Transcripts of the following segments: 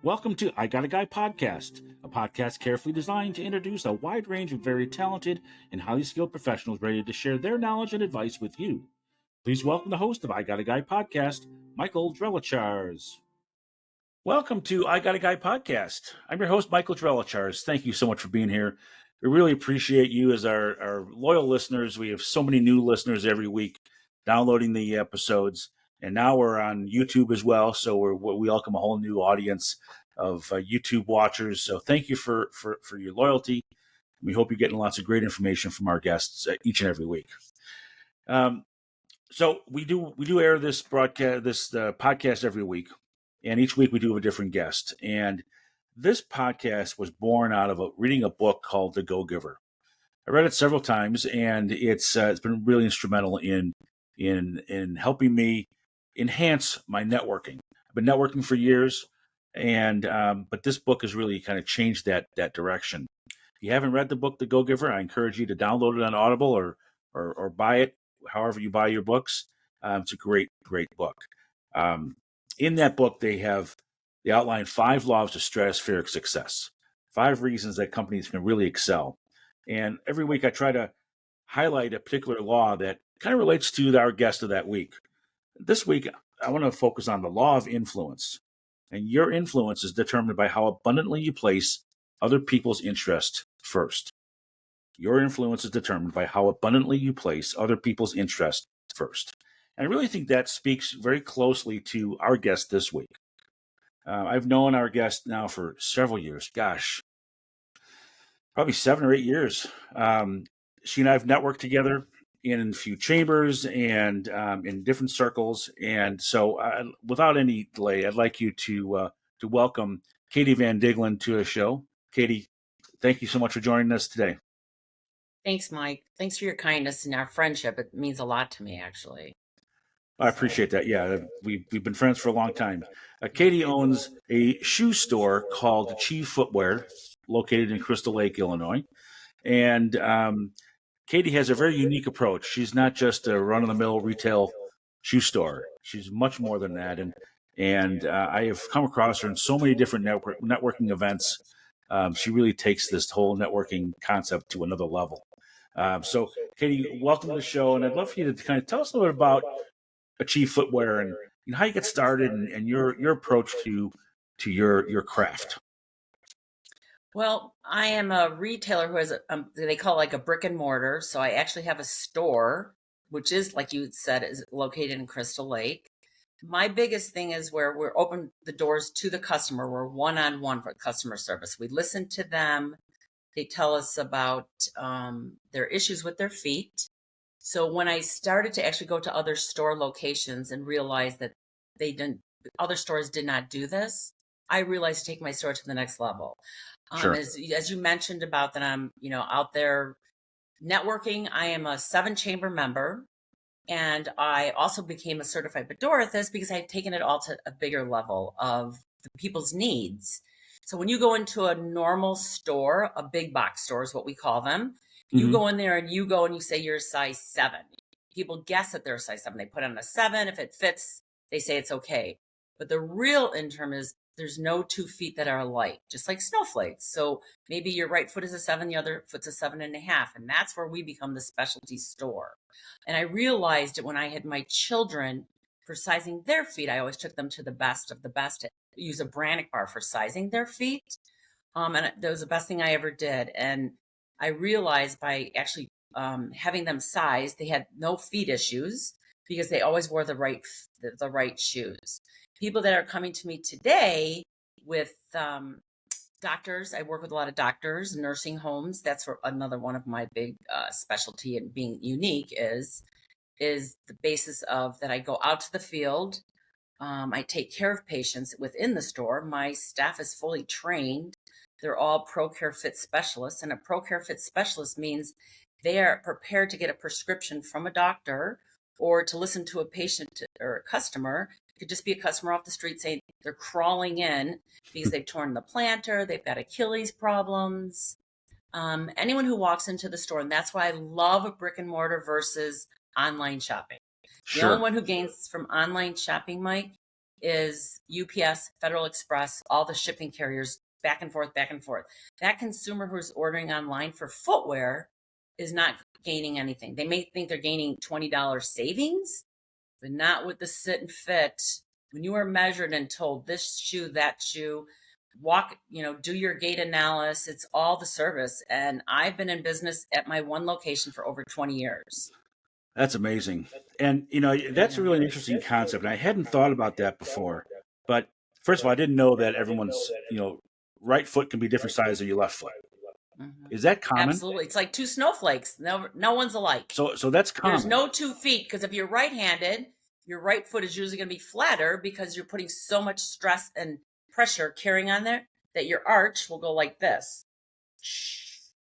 Welcome to I Got a Guy podcast, a podcast carefully designed to introduce a wide range of very talented and highly skilled professionals ready to share their knowledge and advice with you. Please welcome the host of I Got a Guy podcast, Michael Drelichars. Welcome to I Got a Guy podcast. I'm your host, Michael Drelichars. Thank you so much for being here. We really appreciate you as our loyal listeners. We have so many new listeners every week downloading the episodes. And now we're on YouTube as well, so we welcome a whole new audience of YouTube watchers. So thank you for your loyalty. We hope you're getting lots of great information from our guests each and every week. So we do air this podcast every week, and each week we do have a different guest. And this podcast was born out of reading a book called The Go-Giver. I read it several times, and it's been really instrumental in helping me enhance my networking. I've been networking for years, and but this book has really kind of changed that direction. If you haven't read the book, The Go-Giver, I encourage you to download it on Audible or buy it, however you buy your books. It's a great book. In that book, they outline 5 laws of stratospheric success, 5 reasons that companies can really excel. And every week I try to highlight a particular law that kind of relates to our guest of that week. This week, I want to focus on the law of influence. And your influence is determined by how abundantly you place other people's interest first. Your influence is determined by how abundantly you place other people's interest first. And I really think that speaks very closely to our guest this week. I've known our guest now for several years. Gosh, probably 7 or 8 years. She and I have networked together in a few chambers and in different circles. And so without any delay, I'd like you to welcome Katie Van Digglen to the show. Katie, thank you so much for joining us today. Thanks, Mike. Thanks for your kindness and our friendship. It means a lot to me, actually. I appreciate that. Yeah, we've been friends for a long time. Katie owns a shoe store called Achieve Footwear, located in Crystal Lake, Illinois. And Katie has a very unique approach. She's not just a run-of-the-mill retail shoe store. She's much more than that. And I have come across her in so many different networking events. She really takes this whole networking concept to another level. So, Katie, welcome to the show. And I'd love for you to kind of tell us a little bit about Achieve Footwear and how you get started and your approach to your craft. Well, I am a retailer who has, they call it like a brick and mortar. So I actually have a store, which is, like you said, is located in Crystal Lake. My biggest thing is where we're open the doors to the customer. We're one-on-one for customer service. We listen to them. They tell us about their issues with their feet. So when I started to actually go to other store locations and realize that other stores did not do this, I realized to take my store to the next level. Sure. As you mentioned about that, I'm out there networking. I am a 7-chamber member, and I also became a certified pedorthist because I had taken it all to a bigger level of the people's needs. So when you go into a normal store, a big box store is what we call them, you go in there and you say you're a size 7. People guess that they're a size 7. They put on a 7. If it fits, they say it's okay. But the real in term is there's no 2 feet that are alike, just like snowflakes. So maybe your right foot is a 7, the other foot's a 7.5. And that's where we become the specialty store. And I realized it when I had my children for sizing their feet. I always took them to the best of the best. Use a Brannick bar for sizing their feet. And that was the best thing I ever did. And I realized by actually having them sized, they had no feet issues because they always wore the right shoes. People that are coming to me today with doctors, I work with a lot of doctors, nursing homes. That's another one of my big specialty and being unique is the basis of that I go out to the field. I take care of patients within the store. My staff is fully trained. They're all ProCare Fit specialists, and a ProCare Fit specialist means they are prepared to get a prescription from a doctor or to listen to a patient or a customer. It could just be a customer off the street saying they're crawling in because they've torn the plantar, they've got Achilles problems. Anyone who walks into the store, and that's why I love a brick and mortar versus online shopping. The only one who gains from online shopping, Mike, is UPS, Federal Express, all the shipping carriers back and forth, back and forth. That consumer who's ordering online for footwear is not gaining anything. They may think they're gaining $20 savings, but not with the sit and fit. When you are measured and told this shoe, that shoe, walk, do your gait analysis, it's all the service. And I've been in business at my one location for over 20 years. That's amazing. And, that's a really interesting concept. And I hadn't thought about that before. But first of all, I didn't know that everyone's, right foot can be different size than your left foot. Mm-hmm. Is that common? Absolutely. It's like two snowflakes. No one's alike. So that's common. There's no 2 feet, because if you're right-handed, your right foot is usually going to be flatter because you're putting so much stress and pressure carrying on there that your arch will go like this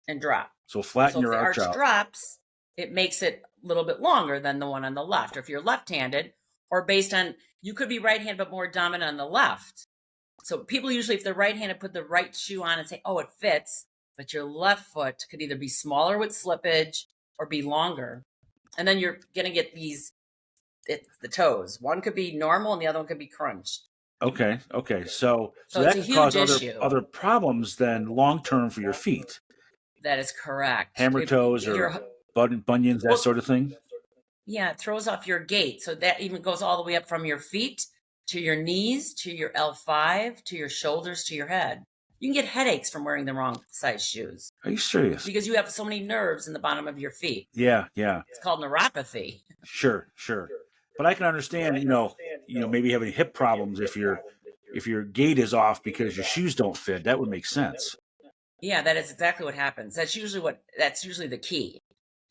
and drop. So flatten your arch out. If the arch drops, it makes it a little bit longer than the one on the left. Or if you're left-handed, or based on, you could be right-handed but more dominant on the left. So people usually, if they're right-handed, put the right shoe on and say, oh, it fits. But your left foot could either be smaller with slippage or be longer. And then you're going to get the toes. One could be normal and the other one could be crunched. Okay. So that could cause other problems than long-term for your feet. That is correct. Hammer toes or bunions, that sort of thing? Yeah, it throws off your gait. So that even goes all the way up from your feet to your knees, to your L5, to your shoulders, to your head. You can get headaches from wearing the wrong size shoes. Are you serious? Because you have so many nerves in the bottom of your feet. Yeah. It's called neuropathy. Sure. But I can understand, maybe having hip problems if your gait is off because your shoes don't fit. That would make sense. Yeah, that is exactly what happens. That's usually the key.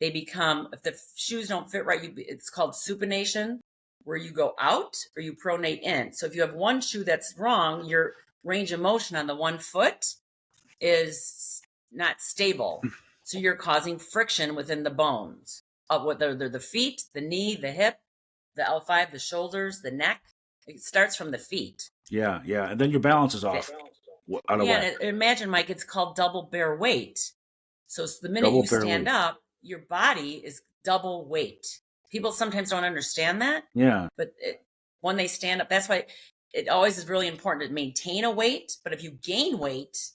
They become, if the shoes don't fit right, it's called supination, where you go out or you pronate in. So if you have one shoe that's wrong, your range of motion on the one foot is not stable. So you're causing friction within the bones of whether they're the feet, the knee, the hip, the L5, the shoulders, the neck. It starts from the feet. Yeah. And then your balance is off. Out of whack. Imagine, Mike, it's called double bear weight. So the minute you stand up, your body is double weight. People sometimes don't understand that. Yeah. But when they stand up, that's why it always is really important to maintain a weight. But if you gain weight,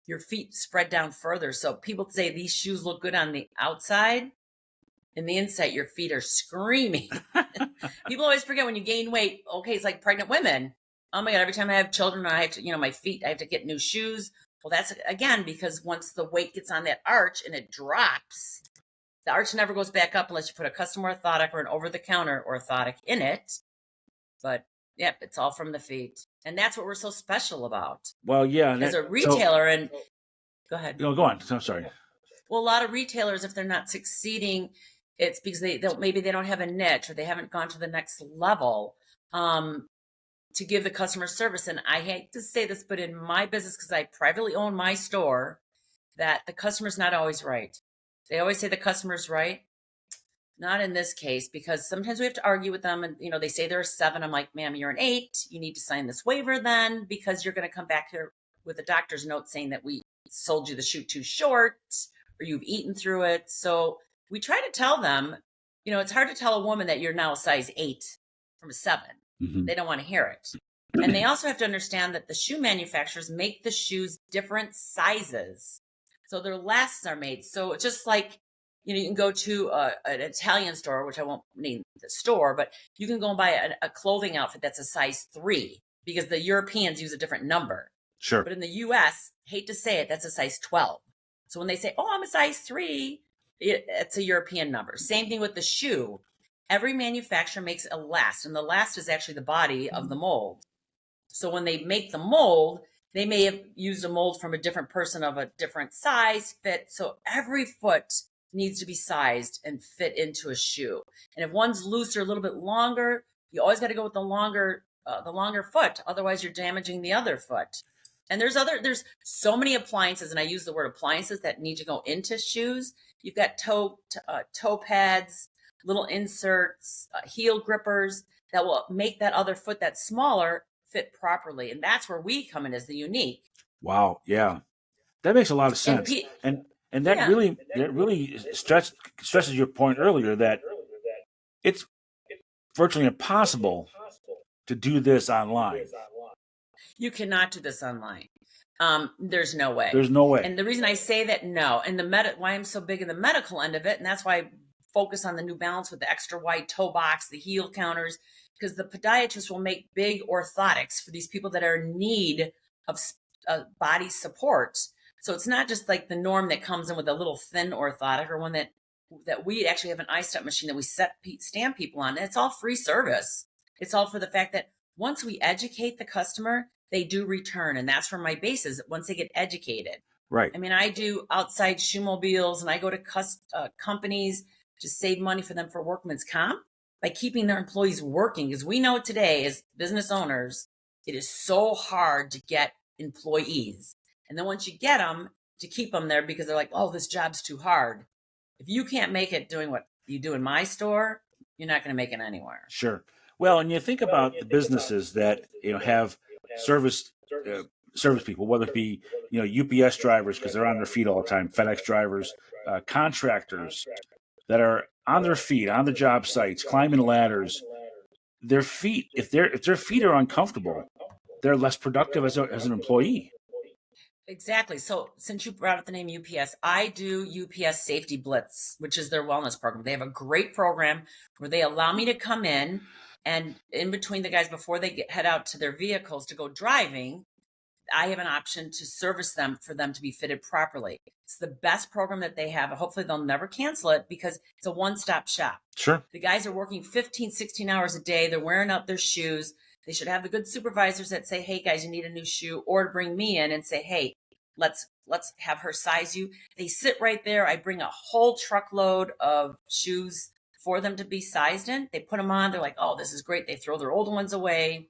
your feet spread down further. So people say these shoes look good on the outside. In the inside, your feet are screaming. People always forget when you gain weight. Okay, it's like pregnant women. Oh my God, every time I have children, I have to, my feet, I have to get new shoes. Well, that's, again, because once the weight gets on that arch and it drops, the arch never goes back up unless you put a custom orthotic or an over-the-counter orthotic in it. But, yep, it's all from the feet. And that's what we're so special about. Well, yeah. As a retailer, go ahead. No, go on. I'm sorry. Well, a lot of retailers, if they're not succeeding, it's because maybe they don't have a niche or they haven't gone to the next level to give the customer service. And I hate to say this, but in my business, because I privately own my store, that the customer's not always right. They always say the customer's right. Not in this case, because sometimes we have to argue with them and, they say they're a 7. I'm like, ma'am, you're an 8. You need to sign this waiver then, because you're going to come back here with a doctor's note saying that we sold you the shoe too short or you've eaten through it. So we try to tell them, it's hard to tell a woman that you're now a size 8 from a 7. Mm-hmm. They don't want to hear it. And they also have to understand that the shoe manufacturers make the shoes different sizes. So their lasts are made. So it's just like, you can go to an Italian store, which I won't name the store, but you can go and buy a clothing outfit that's a size 3 because the Europeans use a different number. Sure. But in the US, hate to say it, that's a size 12. So when they say, oh, I'm a size 3, it's a European number. Same thing with the shoe. Every manufacturer makes a last, and the last is actually the body of the mold. So when they make the mold, they may have used a mold from a different person of a different size, fit. So every foot needs to be sized and fit into a shoe. And if one's loose or a little bit longer, you always got to go with the longer foot. Otherwise, you're damaging the other foot. And there's so many appliances, and I use the word appliances that need to go into shoes. You've got toe pads, little inserts, heel grippers that will make that other foot that's smaller fit properly. And that's where we come in as the unique. Wow. Yeah. That makes a lot of sense. And that really stresses your point earlier that it's virtually impossible to do this online. You cannot do this online. There's no way. There's no way. And the reason I say that, no, and why I'm so big in the medical end of it, and that's why I focus on the New Balance with the extra wide toe box, the heel counters, because the podiatrist will make big orthotics for these people that are in need of body support. So it's not just like the norm that comes in with a little thin orthotic, or one that we actually have an iStep machine that we stamp people on. And it's all free service. It's all for the fact that once we educate the customer, they do return. And that's where my base is, once they get educated. Right. I mean, I do outside shoe mobiles, and I go to companies to save money for them for workman's comp by keeping their employees working. Because we know today, as business owners, it is so hard to get employees. And then once you get them, to keep them there, because they're like, oh, this job's too hard. If you can't make it doing what you do in my store, you're not going to make it anywhere. Sure. Well, and you think about the businesses that have service people, whether it be UPS drivers because they're on their feet all the time, FedEx drivers, contractors that are on their feet on the job sites, climbing ladders. Their feet, if their feet are uncomfortable, they're less productive as an employee. Exactly. So since you brought up the name UPS, I do UPS Safety Blitz, which is their wellness program. They have a great program where they allow me to come in, and in between the guys, before they head out to their vehicles to go driving, I have an option to service them for them to be fitted properly. It's the best program that they have. Hopefully they'll never cancel it, because it's a one-stop shop. Sure. The guys are working 15, 16 hours a day. They're wearing out their shoes. They should have the good supervisors that say, hey guys, you need a new shoe, or to bring me in and say, hey, let's have her size you. They sit right there. I bring a whole truckload of shoes for them to be sized in. They put them on. They're like, oh, this is great. They throw their older ones away.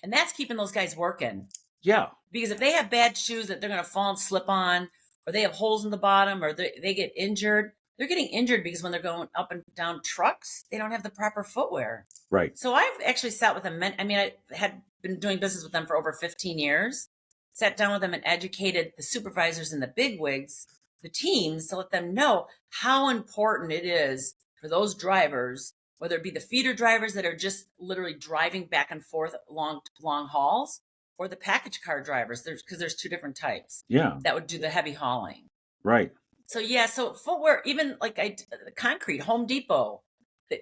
And that's keeping those guys working. Yeah. Because if they have bad shoes that they're going to fall and slip on, or they have holes in the bottom, or they get injured, they're getting injured because when they're going up and down trucks, they don't have the proper footwear. Right. So I've actually sat with them. I mean, I had been doing business with them for over 15 years, sat down with them and educated the supervisors and the bigwigs, the teams, to let them know how important it is for those drivers, whether it be the feeder drivers that are just literally driving back and forth long hauls, or the package car drivers, because there's two different types. Yeah. That would do the heavy hauling. Right. So yeah, so footwear, even like concrete, Home Depot,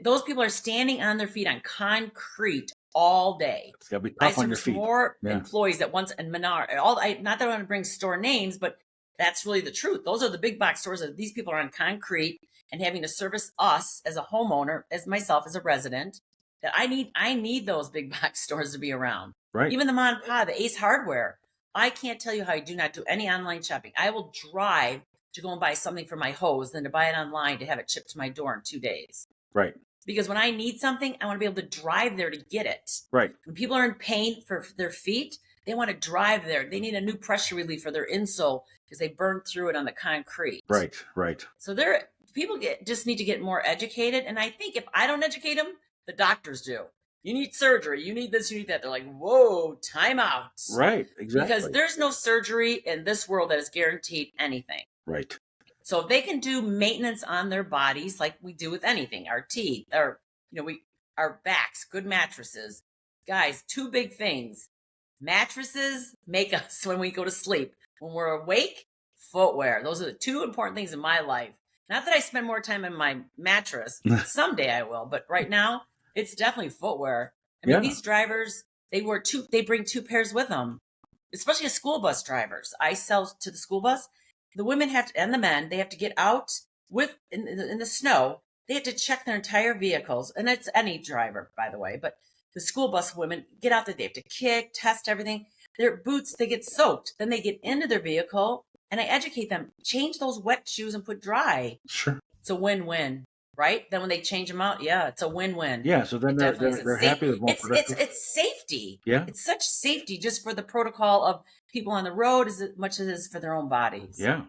those people are standing on their feet on concrete all day. It's got to be tough on your feet. More employees at once, and Menard, not that I want to bring store names, but that's really the truth. Those are the big box stores that these people are on concrete and having to service us as a homeowner, as myself as a resident, that I need those big box stores to be around. Right. Even the mom and pop, the Ace Hardware. I can't tell you how I do not do any online shopping. I will drive to go and buy something for my hose than to buy it online to have it shipped to my door in 2 days. Right. Because when I need something, I want to be able to drive there to get it. Right. When people are in pain for their feet, they want to drive there. They need a new pressure relief for their insole because they burned through it on the concrete. Right. Right. So people just need to get more educated. And I think if I don't educate them, the doctors do. You need surgery. You need this, you need that. They're like, whoa, time out. Right. Exactly. Because there's no surgery in this world that is guaranteed anything. Right. So if they can do maintenance on their bodies, like we do with anything, our teeth, our backs, good mattresses. Guys, two big things. Mattresses make us when we go to sleep. When we're awake, footwear. Those are the two important things in my life. Not that I spend more time in my mattress. Someday I will, but right now it's definitely footwear. I mean, these drivers, they bring two pairs with them, especially school bus drivers. I sell to the school bus. The women and the men, they have to get out in the snow. They have to check their entire vehicles. And it's any driver, by the way, but the school bus women get out there. They have to kick, test everything. Their boots, they get soaked. Then they get into their vehicle and I educate them, change those wet shoes and put dry. Sure. It's a win-win, right? Then when they change them out, it's a win-win. Yeah, so then they're happy. They're more productive. It's safety. Yeah. It's such safety just for the protocol of people on the road as much as it is for their own bodies. Yeah.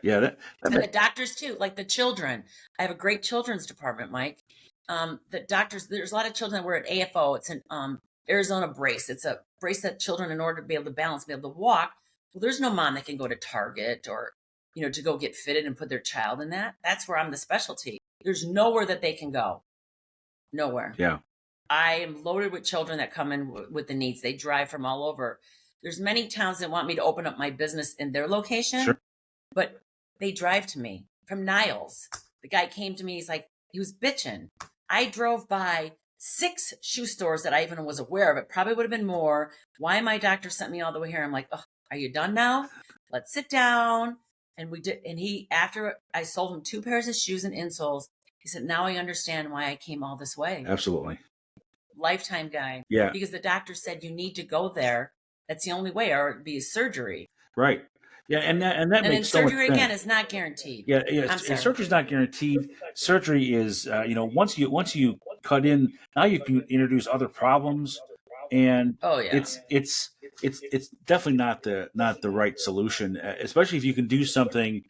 Yeah. And the doctors too, like the children. I have a great children's department, Mike. The doctors, there's a lot of children that wear an AFO. It's an Arizona brace. It's a brace that children, in order to be able to balance, be able to walk. Well, there's no mom that can go to Target or, to go get fitted and put their child in that. That's where I'm the specialty. There's nowhere that they can go. Nowhere. Yeah. I am loaded with children that come in with the needs. They drive from all over. There's many towns that want me to open up my business in their location, Sure. but they drive to me from Niles. The guy came to me. He's like, he was bitching. I drove by 6 shoe stores that I even was aware of. It probably would have been more. Why my doctor sent me all the way here? I'm like, oh, are you done now? Let's sit down. And we did. And he, after I sold him 2 pairs of shoes and insoles, he said, now I understand why I came all this way. Absolutely. Lifetime guy. Yeah. Because the doctor said you need to go there. That's the only way, or it'd be surgery. Right. Yeah, and that makes so much sense. Surgery again is not guaranteed. Yeah, surgery's not guaranteed. Surgery is, once you cut in, now you can introduce other problems, and it's definitely not the right solution, especially if you can do something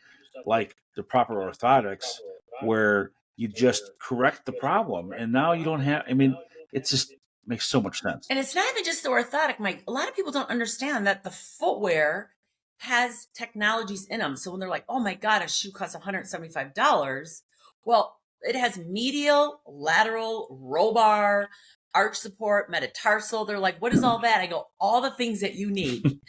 like the proper orthotics, where you just correct the problem, and now you don't have. I mean, it just makes so much sense. And it's not even just the orthotic, Mike. A lot of people don't understand that the footwear has technologies in them. So when they're like, oh my God, a shoe costs $175. Well, it has medial, lateral, roll bar, arch support, metatarsal. They're like, what is all that? I go, all the things that you need.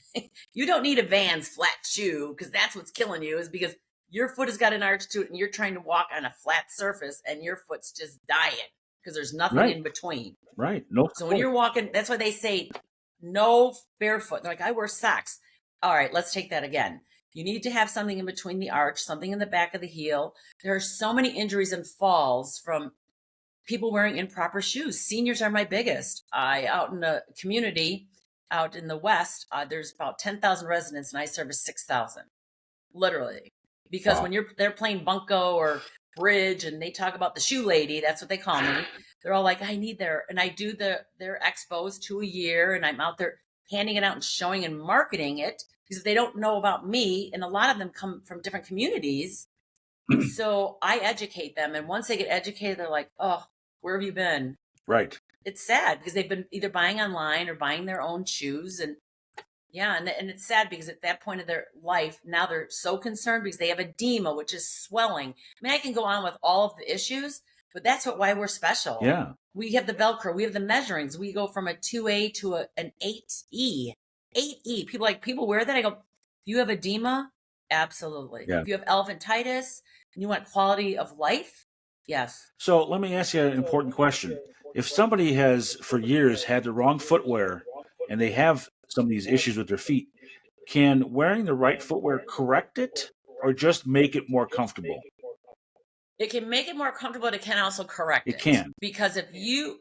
You don't need a Vans flat shoe, because that's what's killing you, is because your foot has got an arch to it and you're trying to walk on a flat surface and your foot's just dying because there's nothing in between. Right. No. So when you're walking, that's why they say no barefoot. They're like, I wear socks. All right, let's take that again. You need to have something in between the arch, something in the back of the heel. There are so many injuries and falls from people wearing improper shoes. Seniors are my biggest. Out in the community, out in the West, there's about 10,000 residents, and I service 6,000, literally. Because when they're playing bunco or bridge, and they talk about the shoe lady, that's what they call me. They're all like, I need and I do their expos 2 a year, and I'm out there handing it out and showing and marketing it, because if they don't know about me, and a lot of them come from different communities, so I educate them. And once they get educated, they're like, oh, where have you been? Right. It's sad because they've been either buying online or buying their own shoes. And and it's sad because at that point of their life, now they're so concerned because they have edema, which is swelling. I mean, I can go on with all of the issues, but that's why we're special. Yeah. We have the Velcro. We have the measurings. We go from a 2A to an 8E. 8E. People wear that. I go, do you have edema? Absolutely. Yeah. If you have elephantitis and you want quality of life, yes. So let me ask you an important question. If somebody has for years had the wrong footwear and they have some of these issues with their feet, can wearing the right footwear correct it, or just make it more comfortable? It can make it more comfortable, but it can also correct it. It can. Because if you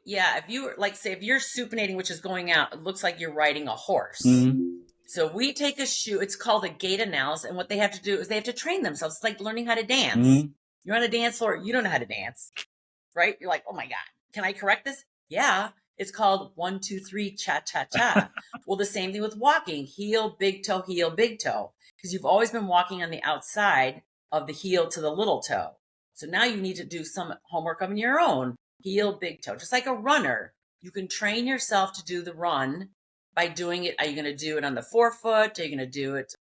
like, say, if you're supinating, which is going out, it looks like you're riding a horse. Mm-hmm. So we take a shoe, it's called a gait analysis. And what they have to do is they have to train themselves. It's like learning how to dance. Mm-hmm. You're on a dance floor, you don't know how to dance, right? You're like, oh my God, can I correct this? Yeah. It's called 1, 2, 3, cha-cha-cha. Well, the same thing with walking, heel, big toe, because you've always been walking on the outside of the heel to the little toe. So now you need to do some homework on your own. Heel, big toe. Just like a runner, you can train yourself to do the run by doing it. Are you going to do it on the forefoot? Are you going to do it,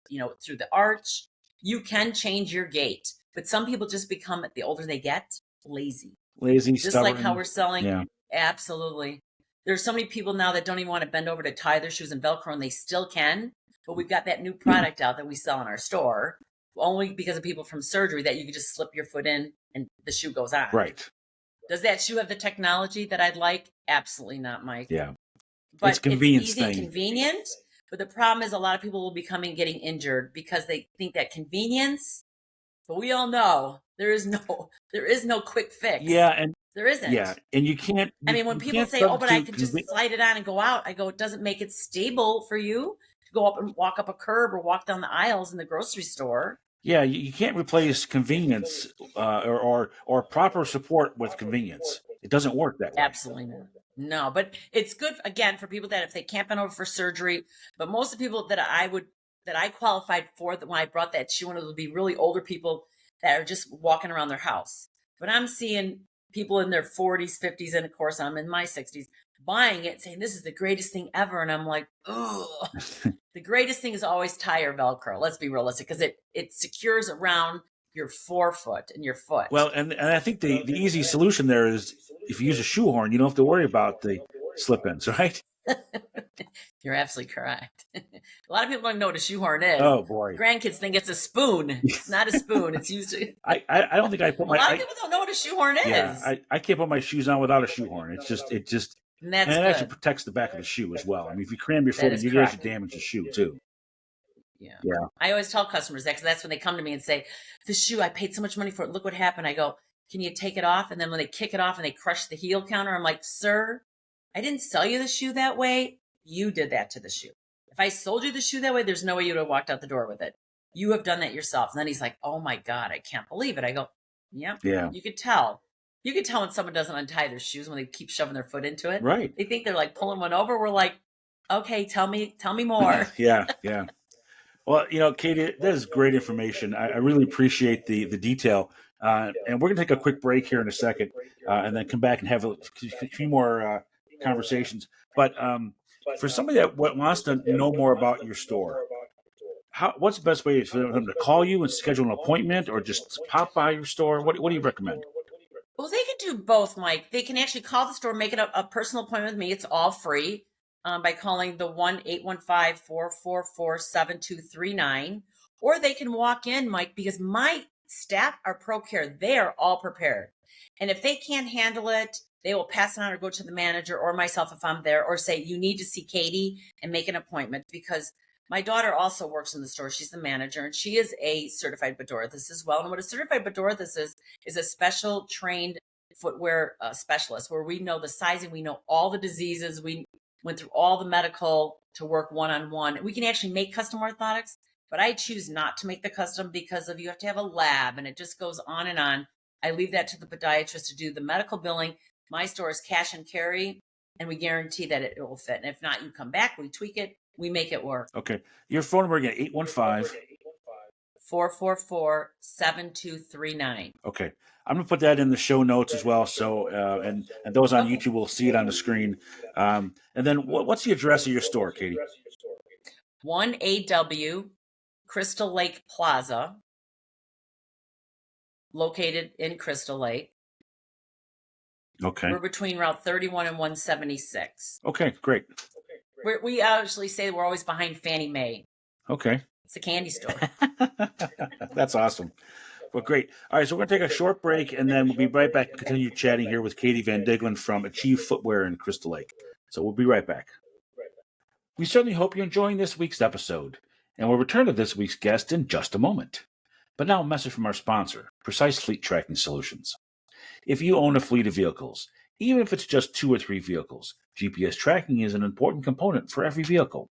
through the arch? You can change your gait. But some people just become, the older they get, lazy. Just stubborn. Like how we're selling. Yeah. Absolutely. There's so many people now that don't even want to bend over to tie their shoes in Velcro, and they still can. But we've got that new product out that we sell in our store, only because of people from surgery, that you can just slip your foot in and the shoe goes on. Right. Does that shoe have the technology that I'd like? Absolutely not, Mike. Yeah. But it's convenience easy and convenient. But the problem is a lot of people will be getting injured because they think that convenience. But we all know there is no quick fix. Yeah, and there isn't. Yeah, and you can't. When people say, "Oh, but I can just slide it on and go out," I go, "It doesn't make it stable for you to go up and walk up a curb or walk down the aisles in the grocery store." Yeah, you can't replace convenience or proper support with convenience. It doesn't work that way. Absolutely not. No, but it's good, again, for people that if they can't bend over for surgery. But most of the people that I qualified for, that when I brought that shoe in, it would be really older people that are just walking around their house. But I'm seeing people in their 40s, 50s, and of course I'm in my 60s, buying it, saying this is the greatest thing ever. And I'm like, oh, the greatest thing is always tie or Velcro. Let's be realistic, because it secures around your forefoot and your foot. Well, and I think the easy solution there is if you use a shoehorn, you don't have to worry about the slip-ins, right? You're absolutely correct. A lot of people don't know what a shoehorn is. Oh boy, grandkids think it's a spoon. It's not a spoon. It's used to. I don't think I put my. A lot of people don't know what a shoehorn is. Yeah, I can't put my shoes on without a shoehorn. It just and that's and it good. actually protects the back of the shoe as well. I mean, if you cram your foot in, you actually damage the shoe too. Yeah. Yeah. I always tell customers that because that's when they come to me and say, "This shoe, I paid so much money for it. Look what happened." I go, "Can you take it off?" And then when they kick it off and they crush the heel counter, I'm like, "Sir, I didn't sell you the shoe that way. You did that to the shoe. If I sold you the shoe that way, there's no way you would have walked out the door with it. You have done that yourself." And then he's like, "Oh my God, I can't believe it." I go, "Yep." Yeah. You could tell. You could tell when someone doesn't untie their shoes when they keep shoving their foot into it. Right. They think they're like pulling one over. We're like, "Okay, tell me more." Yeah. Well, Katie, that is great information. I really appreciate the detail. And we're going to take a quick break here in a second and then come back and have a few more conversations. But for somebody that wants to know more about your store, what's the best way for them to call you and schedule an appointment or just pop by your store? What do you recommend? Well, they can do both, Mike. They can actually call the store, make it a personal appointment with me. It's all free by calling the 1-815-444-7239. Or they can walk in, Mike, because my staff are pro care. They are all prepared. And if they can't handle it, they will pass it on or go to the manager or myself if I'm there or say, "You need to see Katie," and make an appointment because my daughter also works in the store. She's the manager and she is a certified pedorthist as well. And what a certified pedorthist is a special trained footwear specialist where we know the sizing, we know all the diseases, we went through all the medical to work one-on-one. We can actually make custom orthotics, but I choose not to make the custom because you have to have a lab and it just goes on and on. I leave that to the podiatrist to do the medical billing. My store is cash and carry, and we guarantee that it will fit. And if not, you come back, we tweak it, we make it work. Okay. Your phone number again, 815-444-7239. Okay. I'm going to put that in the show notes as well. So, and those on YouTube will see it on the screen. And then what's the address of your store, Katie? 1AW Crystal Lake Plaza, located in Crystal Lake. Okay. We're between Route 31 and 176. Okay, great. We actually say we're always behind Fannie Mae. Okay. It's a candy store. That's awesome. Well, great. All right, so we're going to take a short break, and then we'll be right back and continue chatting here with Katie Van Digglen from Achieve Footwear in Crystal Lake. So we'll be right back. We certainly hope you're enjoying this week's episode, and we'll return to this week's guest in just a moment. But now a message from our sponsor, Precise Fleet Tracking Solutions. If you own a fleet of vehicles, even if it's just 2 or 3 vehicles, GPS tracking is an important component for every vehicle.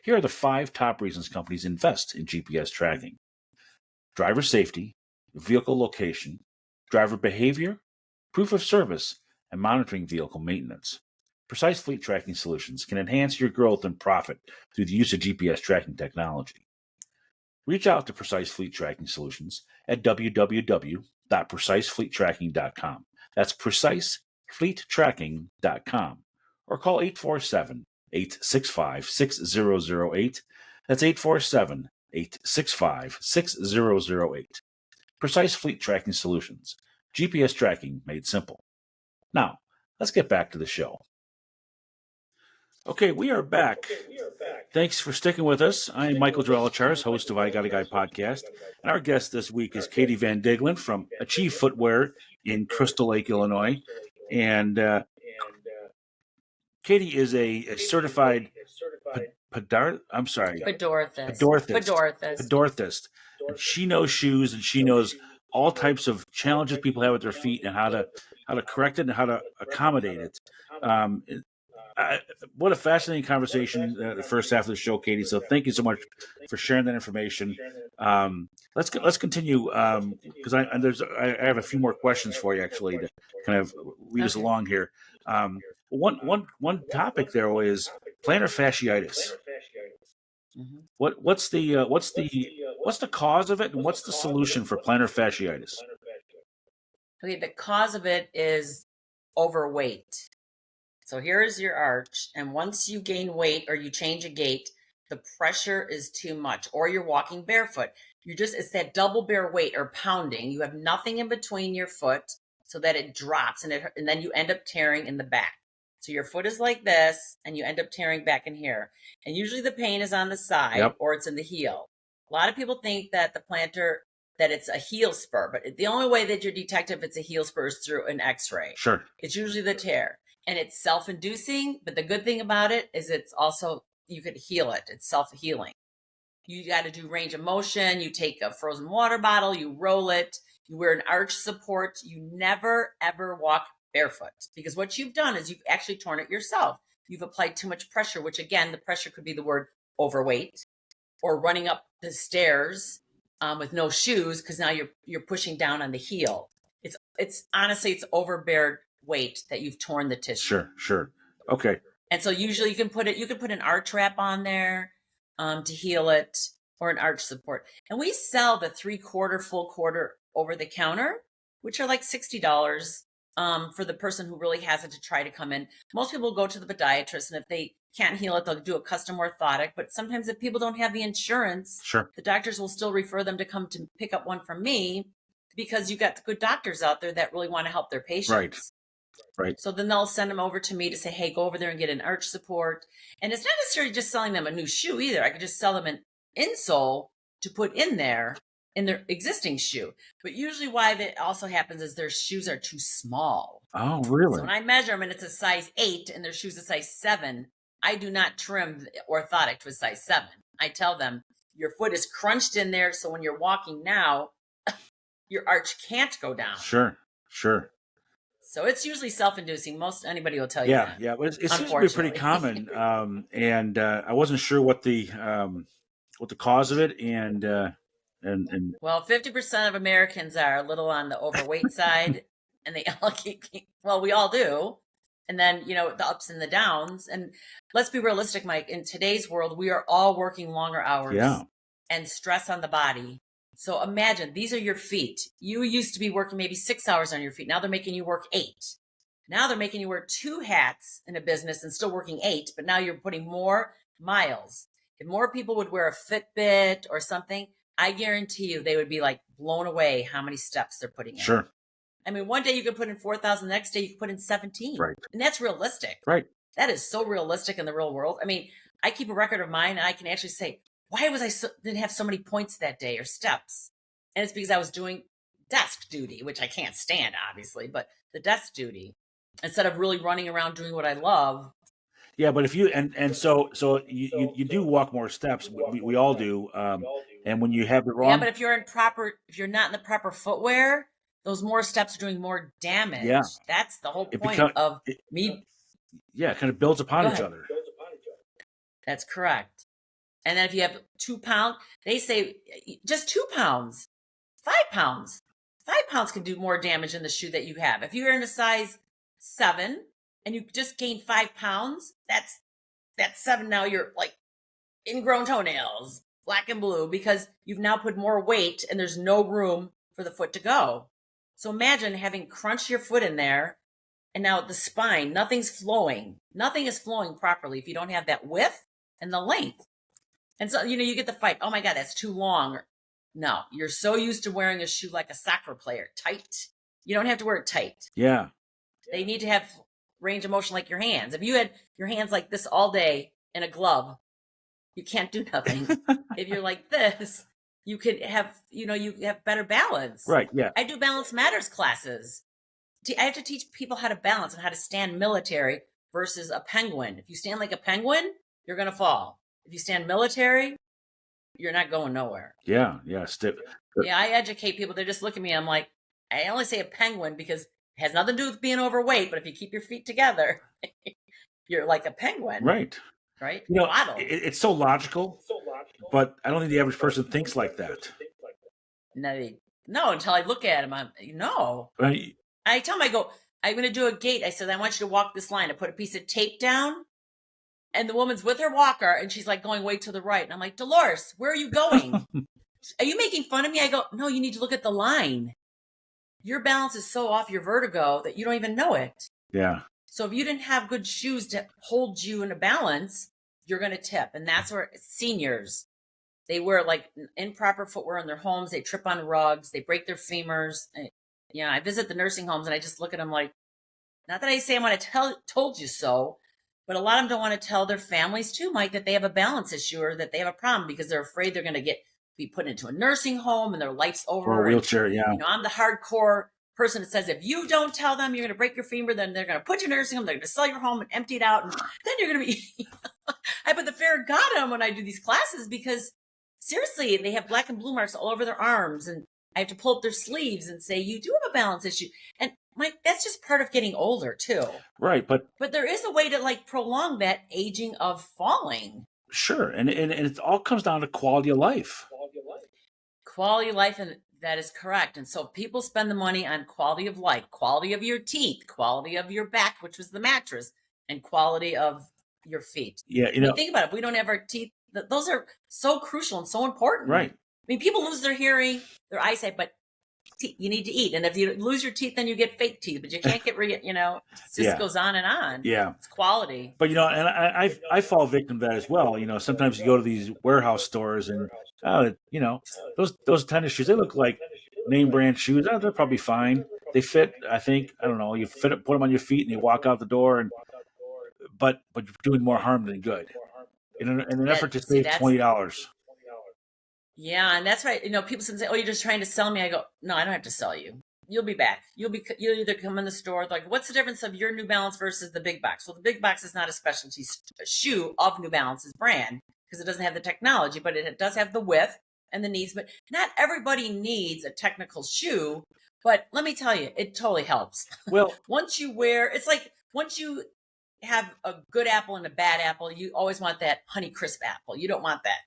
Here are the 5 top reasons companies invest in GPS tracking: driver safety, vehicle location, driver behavior, proof of service, and monitoring vehicle maintenance. Precise Fleet Tracking Solutions can enhance your growth and profit through the use of GPS tracking technology. Reach out to Precise Fleet Tracking Solutions at www.precisefleettracking.com. That's precisefleettracking.com. Or call 847-865-6008. That's 847-865-6008. Precise Fleet Tracking Solutions. GPS tracking made simple. Now, let's get back to the show. Okay, we are back. Thanks for sticking with us. I'm Michael Drelichars, host of I Got a Guy podcast. And our guest this week is Katie Van Digglen from Achieve Footwear in Crystal Lake, Illinois. And Katie is a certified pedorthist. And she knows shoes and she knows all types of challenges people have with their feet and how to correct it and how to accommodate it. What a fascinating conversation, the first half of the show, Katie. So thank you so much for sharing that information. Let's continue because I have a few more questions for you actually to kind of lead us along here. One topic there is plantar fasciitis. Mm-hmm. What's the cause of it and what's the solution for plantar fasciitis? Okay, the cause of it is overweight. So here's your arch, and once you gain weight or you change a gait, the pressure is too much, or you're walking barefoot. It's that double bear weight or pounding. You have nothing in between your foot so that it drops, and then you end up tearing in the back. So your foot is like this, and you end up tearing back in here. And usually the pain is on the side or it's in the heel. A lot of people think that that it's a heel spur, but the only way that you detect if it's a heel spur is through an x-ray. Sure. It's usually the tear, and it's self-inducing. But the good thing about it is it's also, you could heal it. It's self-healing. You got to do range of motion. You take a frozen water bottle, you roll it, you wear an arch support. You never, ever walk barefoot, because what you've done is you've actually torn it yourself. You've applied too much pressure, which again, the pressure could be the word overweight, or running up the stairs with no shoes, because now you're pushing down on the heel. It's honestly, it's overbeared weight that you've torn the tissue. Sure. Okay. And so usually you can put an arch wrap on there to heal it, or an arch support. And we sell the 3/4 full quarter over the counter, which are like $60 for the person who really has it to try to come in. Most people go to the podiatrist, and if they can't heal it, they'll do a custom orthotic. But sometimes if people don't have the insurance, the doctors will still refer them to come to pick up one from me, because you got good doctors out there that really want to help their patients. Right. So then they'll send them over to me to say, hey, go over there and get an arch support. And it's not necessarily just selling them a new shoe either. I could just sell them an insole to put in their existing shoe. But usually why that also happens is their shoes are too small. Oh, really? So when I measure them and it's a size 8 and their shoe's a size 7, I do not trim the orthotic to a size 7. I tell them your foot is crunched in there, so when you're walking now, your arch can't go down. Sure. So it's usually self-inducing. Most anybody will tell you that. Yeah. But it seems to be pretty common, and I wasn't sure what the cause of it, and well, 50% of Americans are a little on the overweight side, and they all we all do. And then, the ups and the downs. And let's be realistic, Mike. In today's world, we are all working longer hours and stress on the body. So imagine, these are your feet. You used to be working maybe 6 hours on your feet. Now they're making you work 8. Now they're making you wear 2 hats in a business and still working 8, but now you're putting more miles. If more people would wear a Fitbit or something, I guarantee you they would be like blown away how many steps they're putting in. Sure. I mean, one day you could put in 4,000, the next day you could put in 17. Right. And that's realistic. Right. That is so realistic in the real world. I mean, I keep a record of mine, and I can actually say, why was didn't have so many points that day or steps? And it's because I was doing desk duty, which I can't stand, obviously, but the desk duty, instead of really running around doing what I love. Yeah, but if you so you do walk more steps. We all do. And when you have the wrong, but if you're not in the proper footwear, those more steps are doing more damage. Yeah. That's the whole point of me. Yeah, it kind of builds upon each other. That's correct. And then if you have 2 pounds, they say just 2 pounds, 5 pounds. 5 pounds can do more damage in the shoe that you have. If you're in a size 7 and you just gain 5 pounds, that's 7. Now you're like ingrown toenails, black and blue, because you've now put more weight and there's no room for the foot to go. So imagine having crunched your foot in there, and now the spine, nothing's flowing. Nothing is flowing properly if you don't have that width and the length. And so, you get the fight. Oh my God, that's too long. No, you're so used to wearing a shoe like a soccer player, tight. You don't have to wear it tight. Yeah. They need to have range of motion like your hands. If you had your hands like this all day in a glove, you can't do nothing. If you're like this, you could have, you have better balance. Right, yeah. I do Balance Matters classes. I have to teach people how to balance and how to stand military versus a penguin. If you stand like a penguin, you're going to fall. If you stand military, you're not going nowhere. Yeah. Yeah, I educate people. They just look at me. I'm like, I only say a penguin because it has nothing to do with being overweight, but if you keep your feet together, you're like a penguin. Right. Right? It's so logical, but I don't think the average person thinks like that. No, until I look at them, I tell them, I go, I'm going to do a gait. I said, I want you to walk this line. I put a piece of tape down, and the woman's with her walker, and she's like going way to the right. And I'm like, Dolores, where are you going? Are you making fun of me? I go, no, you need to look at the line. Your balance is so off your vertigo that you don't even know it. Yeah. So if you didn't have good shoes to hold you in a balance, you're going to tip. And that's where seniors, they wear like improper footwear in their homes. They trip on rugs. They break their femurs. I visit the nursing homes and I just look at them like, not that I say I want to told you so, but a lot of them don't want to tell their families too, Mike, that they have a balance issue or that they have a problem because they're afraid they're going to be put into a nursing home and their life's over. Or a wheelchair, yeah. I'm the hardcore person that says if you don't tell them you're going to break your femur, then they're going to put you in a nursing home, they're going to sell your home and empty it out, and then you're going to be I put the fear of God on when I do these classes because seriously, they have black and blue marks all over their arms, and I have to pull up their sleeves and say, you do have a balance issue. And Mike, that's just part of getting older too. Right. But there is a way to like prolong that aging of falling. Sure. And it all comes down to quality of life. Quality of life, and that is correct. And so people spend the money on quality of life, quality of your teeth, quality of your back, which was the mattress, and quality of your feet. Yeah. Think about it. If we don't have our teeth, those are so crucial and so important. Right. I mean, people lose their hearing, their eyesight, but you need to eat. And if you lose your teeth, then you get fake teeth, but you can't get it just goes on and on. Yeah. It's quality. But, and I fall victim to that as well. Sometimes you go to these warehouse stores and, those tennis shoes, they look like name brand shoes. They're probably fine. They fit, I think, I don't know, you put them on your feet and you walk out the door but you're doing more harm than good in an effort to save $20. Yeah, and that's right. People say, "Oh, you're just trying to sell me." I go, "No, I don't have to sell you. You'll be back. You'll either come in the store like, what's the difference of your New Balance versus the big box?" Well, the big box is not a specialty shoe of New Balance's brand because it doesn't have the technology, but it does have the width and the needs. But not everybody needs a technical shoe. But let me tell you, it totally helps. Well, once you have a good apple and a bad apple, you always want that Honey Crisp apple. You don't want that,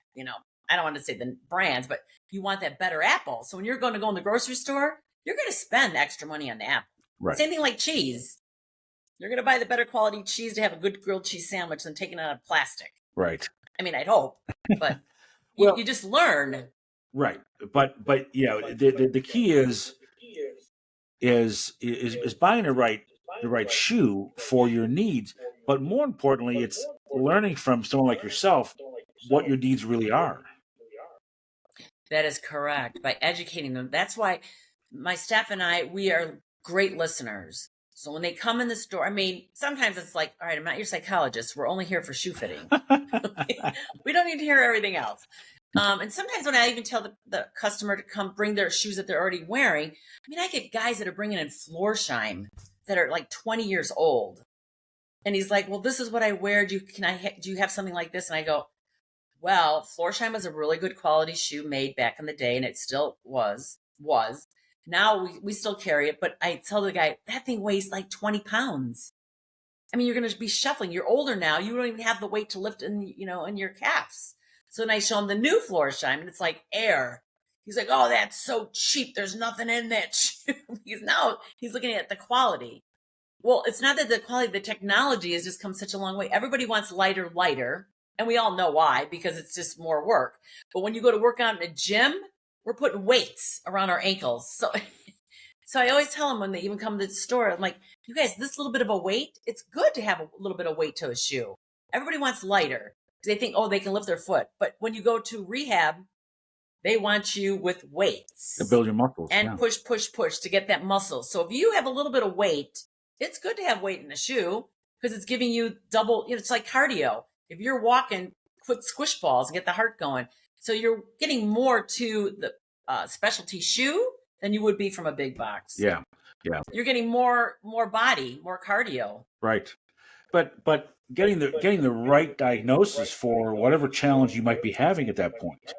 I don't want to say the brands, but you want that better apple. So when you're going to go in the grocery store, you're going to spend extra money on the apple. Right. Same thing like cheese. You're going to buy the better quality cheese to have a good grilled cheese sandwich than taking it out of plastic. Right. I mean, I'd hope, but you just learn. Right. But the key is buying the right shoe for your needs. But more importantly, it's learning from someone like yourself what your needs really are. That is correct. By educating them. That's why my staff and we are great listeners. So when they come in the store, I mean, sometimes it's like, all right, I'm not your psychologist. We're only here for shoe fitting. We don't need to hear everything else. And sometimes when I even tell the customer to come bring their shoes that they're already wearing, I mean, I get guys that are bringing in Florsheim that are like 20 years old. And he's like, well, this is what I wear. Do you have something like this? And I go, well, Florsheim was a really good quality shoe made back in the day, and it still was. Now we still carry it, but I tell the guy, that thing weighs like 20 pounds. I mean, you're going to be shuffling. You're older now. You don't even have the weight to lift in your calves. So then I show him the new Florsheim, and it's like air. He's like, oh, that's so cheap. There's nothing in that shoe. He's looking at the quality. Well, it's not that the quality, the technology has just come such a long way. Everybody wants lighter. And we all know why, because it's just more work. But when you go to work out in a gym, we're putting weights around our ankles. So I always tell them when they even come to the store, I'm like, you guys, this little bit of a weight, it's good to have a little bit of weight to a shoe. Everybody wants lighter because they think, oh, they can lift their foot. But when you go to rehab, they want you with weights. To build your muscles. And push to get that muscle. So if you have a little bit of weight, it's good to have weight in a shoe because it's giving you double, it's like cardio. If you're walking, put squish balls and get the heart going. So you're getting more to the specialty shoe than you would be from a big box. Yeah. You're getting more body, more cardio. Right. But getting the right diagnosis for whatever challenge you might be having at that point.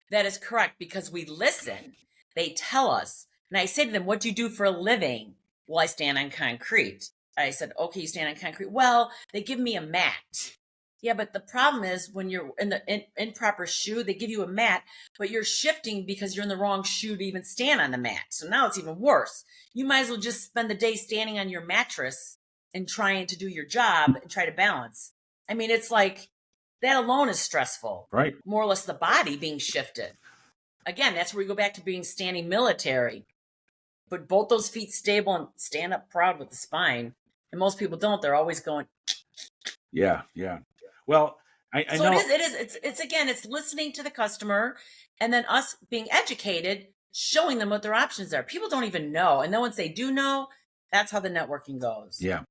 That is correct, because we listen. They tell us. And I say to them, what do you do for a living? Well, I stand on concrete. I said, okay, you stand on concrete. Well, they give me a mat. Yeah, but the problem is when you're in the improper shoe, they give you a mat, but you're shifting because you're in the wrong shoe to even stand on the mat. So now it's even worse. You might as well just spend the day standing on your mattress and trying to do your job and try to balance. I mean, it's like that alone is stressful. Right. More or less the body being shifted. Again, that's where we go back to being standing military. Put both those feet stable and stand up proud with the spine. And most people don't. They're always going. Yeah. Well, I So know. it's again, it's listening to the customer and then us being educated, showing them what their options are. People don't even know. And then once they do know, that's how the networking goes. Yeah.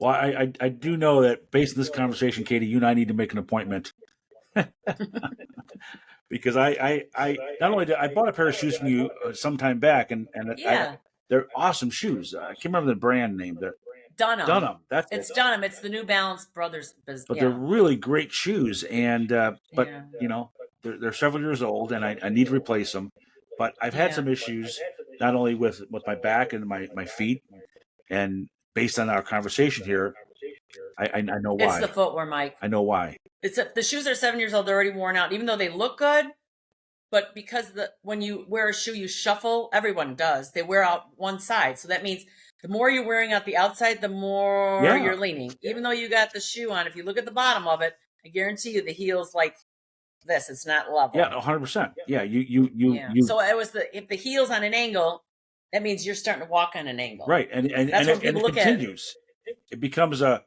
Well, I do know that based on this conversation, Katie, you and I need to make an appointment because I not only did I bought a pair of shoes from you some time back, and Yeah. they're awesome shoes. I can't remember the brand name. They're Dunham. Dunham. That's it. It's Dunham. It's the New Balance Brothers business. But they're Yeah. really great shoes, and but Yeah. you know they're several years old, and I need to replace them. But I've had some Yeah. issues not only with my back and my feet, and based on our conversation here, I know It's the why. footwear, Mike. I know why. The shoes are 7 years old. They're already worn out, even though they look good. But because when you wear a shoe, you shuffle. Everyone does. They wear out one side, so that means the more you're wearing out the outside, the more Yeah. you're leaning. Even though you got the shoe on, if you look at the bottom of it, I guarantee you the heel's like this. It's not level. Yeah, 100%. Yeah, you. So it was if the heel's on an angle, that means you're starting to walk on an angle. Right, and That's when people it look continues. It becomes a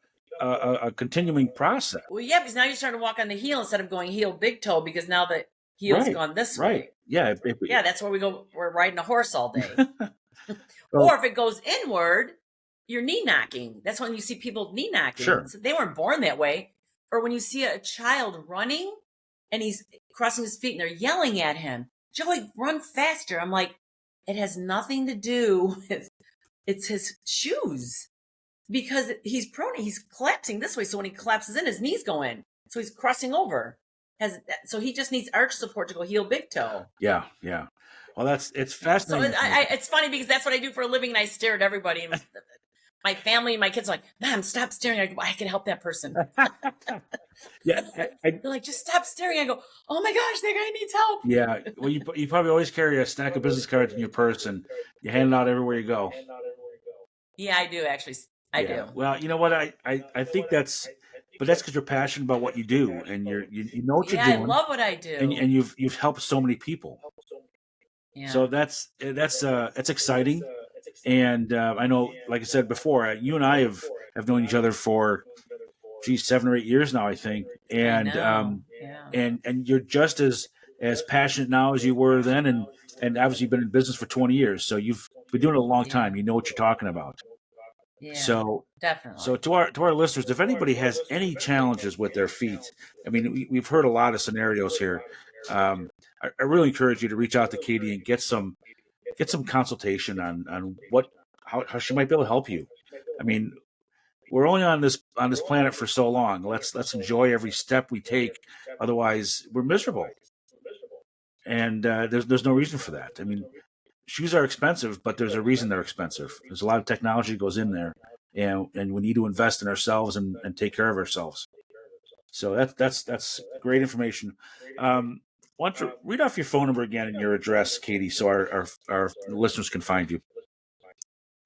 continuing process. Well, yeah, because now you're starting to walk on the heel instead of going heel big toe because now the heel's gone this way. Yeah. Yeah, that's where we go. We're riding a horse all day. Or if it goes inward, you're knee knocking. That's when you see people knee knocking. Sure. So they weren't born that way. Or when you see a child running and he's crossing his feet and they're yelling at him, Joey, run faster. I'm like, it has nothing to do with it's his shoes. Because he's prone, he's collapsing this way. So when he collapses in, his knees go in. So he's crossing over. So he just needs arch support to go heel big toe. Yeah. Well, it's fascinating. So it's funny because that's what I do for a living, and I stare at everybody. And my family and my kids are like, Mom, stop staring. I go, I can help that person. Yeah. They're like, just stop staring. I go, oh my gosh, that guy needs help. Yeah. Well, you probably always carry a stack of business cards in your purse, and you hand it out everywhere you go. Yeah, I do actually. I do. Well, you know what? I think that's because you're passionate about what you do, and you know what you're doing. I love what I do, and you've helped so many people. Yeah. So that's exciting, and I know, like I said before, you and I have known each other for 7 or 8 years now, I think, and and you're just as passionate now as you were then, and obviously you've been in business for 20 years, so you've been doing it a long time. You know what you're talking about. Yeah, so definitely. So to our listeners, if anybody has any challenges with their feet, I mean, we've heard a lot of scenarios here. I really encourage you to reach out to Katie and get some consultation on how she might be able to help you. I mean, we're only on this planet for so long. Let's enjoy every step we take. Otherwise, we're miserable. And there's no reason for that. I mean, shoes are expensive, but there's a reason they're expensive. There's a lot of technology that goes in there, and we need to invest in ourselves and take care of ourselves. So that's great information. Why don't you read off your phone number again and your address, Katie, so our listeners can find you.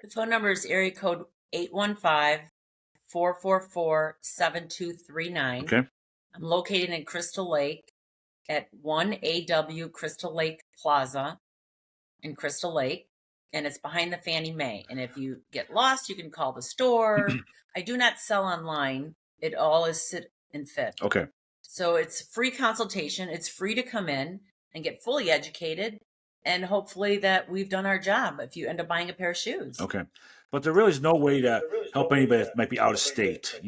The phone number is area code 815-444-7239. Okay. I'm located in Crystal Lake at 1AW Crystal Lake Plaza in Crystal Lake, and it's behind the Fannie Mae. And if you get lost, you can call the store. I do not sell online. It all is sit and fit. Okay. So it's free consultation. It's free to come in and get fully educated, and hopefully that we've done our job if you end up buying a pair of shoes. Okay. But there really is no way to help anybody that might be out of state.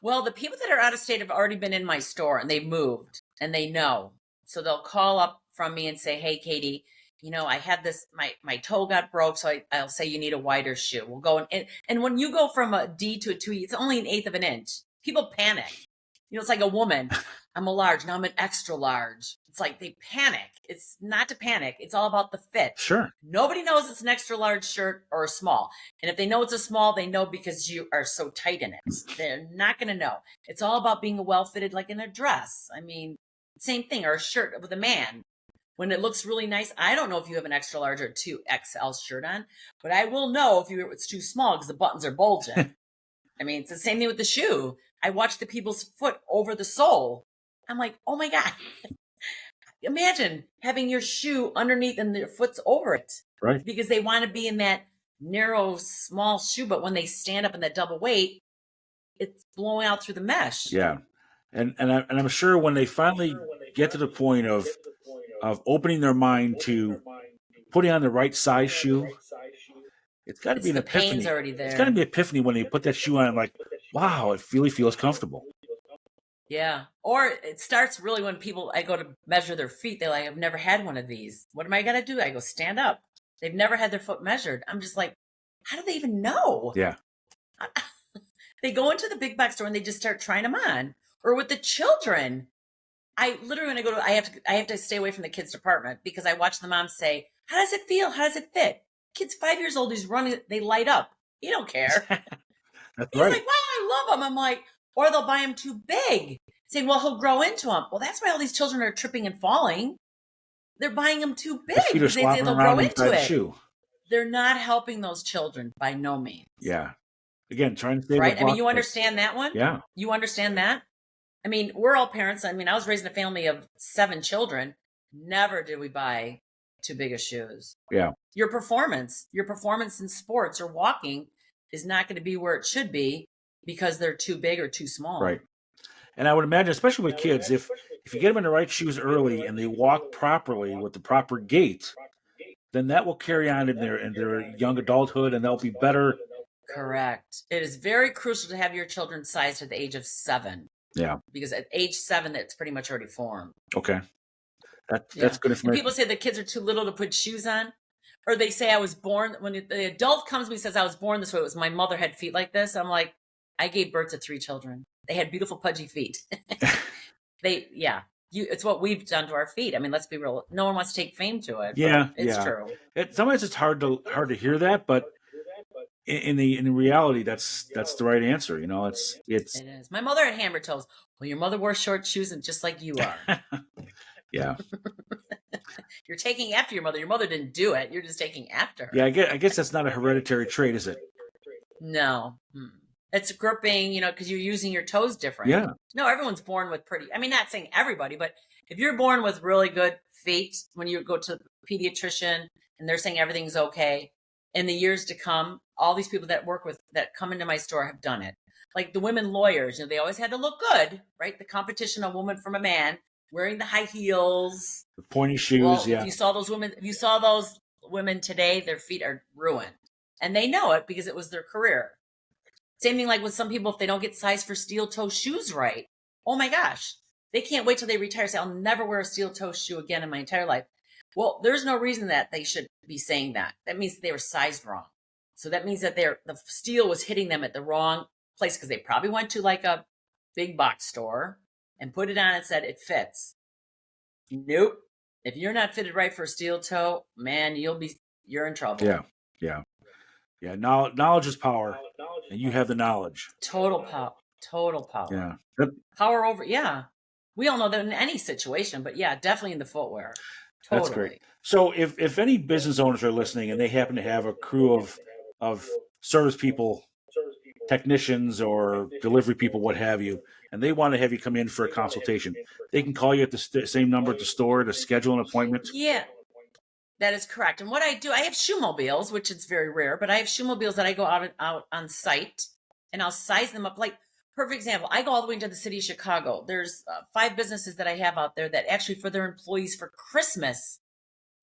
Well, the people that are out of state have already been in my store and they moved and they know. So they'll call up from me and say, hey, Katie, I had this, my toe got broke. So I'll say you need a wider shoe. We'll go and when you go from a D to a 2E, it's only 1/8 of an inch. People panic. It's like a woman. I'm a large. Now I'm an extra large. It's like they panic. It's not to panic. It's all about the fit. Sure. Nobody knows it's an extra large shirt or a small. And if they know it's a small, they know because you are so tight in it. They're not going to know. It's all about being well fitted, like in a dress. I mean, same thing, or a shirt with a man. When it looks really nice, I don't know if you have an extra large or 2XL shirt on, but I will know if it's too small because the buttons are bulging. I mean, it's the same thing with the shoe. I watch the people's foot over the sole. I'm like, oh my God. Imagine having your shoe underneath and their foot's over it. Right. Because they want to be in that narrow, small shoe. But when they stand up in that double weight, it's blowing out through the mesh. Yeah. And I'm sure when they finally get to the point of opening their mind to putting on the right size shoe, it's got to be It's an the pain's epiphany. already It's got to there. be an epiphany when they put that shoe on. Like, wow, it really feels comfortable. Yeah. Or it starts really when I go to measure their feet. They're like, I've never had one of these. What am I going to do? I go, stand up. They've never had their foot measured. I'm just like, how do they even know? Yeah. They go into the big box store and they just start trying them on. Or with the children, I literally, when I go to, I have to stay away from the kids department because I watch the moms say, how does it feel? How does it fit? Kid's 5 years old. He's running. They light up. He don't care. That's He's right. like, wow, I love them. I'm like, or they'll buy them too big. Saying, well, he'll grow into them. Well, that's why all these children are tripping and falling. They're buying them too big. Their feet are They say slopping they'll around grow inside into the it. shoe. They're not helping those children by no means. Yeah. Again, trying to save right? the I mean, you block, understand that one? Yeah. You understand that? I mean, we're all parents. I mean, I was raised in a family of 7 children. Never did we buy too big of shoes. Yeah. Your performance in sports or walking is not going to be where it should be because they're too big or too small. Right. And I would imagine, especially with kids, if you get them in the right shoes early and they walk properly with the proper gait, then that will carry on in their young adulthood, and they'll be better. Correct. It is very crucial to have your children sized at the age of 7. Yeah. Because at age 7, that's pretty much already formed. Okay. That's good information. And people say the kids are too little to put shoes on. Or they say I was born, when the adult comes to me and says I was born this way, it was my mother had feet like this. I'm like, I gave birth to 3 children. They had beautiful pudgy feet. It's what we've done to our feet. I mean, let's be real. No one wants to take fame to it. Yeah, it's true. Sometimes it's hard to hear that, but in reality, that's the right answer. You know, it is. My mother had hammer toes. Well, your mother wore short shoes, and just like you are. Yeah. You're taking after your mother. Your mother didn't do it. You're just taking after her. Yeah, I guess that's not a hereditary trait, is it? No. It's gripping, because you're using your toes different. Yeah. No, everyone's born with not saying everybody, but if you're born with really good feet, when you go to the pediatrician and they're saying everything's okay, in the years to come, all these people that come into my store have done it. Like the women lawyers, they always had to look good, right? The competition, a woman from a man, wearing the high heels. The pointy shoes, well, yeah. If you saw those women today, their feet are ruined. And they know it because it was their career. Same thing like with some people, if they don't get sized for steel toe shoes right, oh my gosh, they can't wait till they retire and say, I'll never wear a steel toe shoe again in my entire life. Well, there's no reason that they should be saying that. That means they were sized wrong. So that means that the steel was hitting them at the wrong place because they probably went to like a big box store and put it on and said it fits. Nope. If you're not fitted right for a steel toe, man, you're in trouble. Yeah. Knowledge is power, and you have the knowledge. Total power. Yeah. Power over. Yeah. We all know that in any situation, but yeah, definitely in the footwear. Totally. That's great. So if any business owners are listening and they happen to have a crew of service people, technicians or delivery people, what have you, and they want to have you come in for a consultation, they can call you at the same number at the store to schedule an appointment? Yeah, that is correct. And what I do, I have shoe mobiles, which is very rare, but I have shoe mobiles that I go out on site and I'll size them up. Like, perfect example, I go all the way into the city of Chicago. There's 5 businesses that I have out there that actually for their employees for Christmas,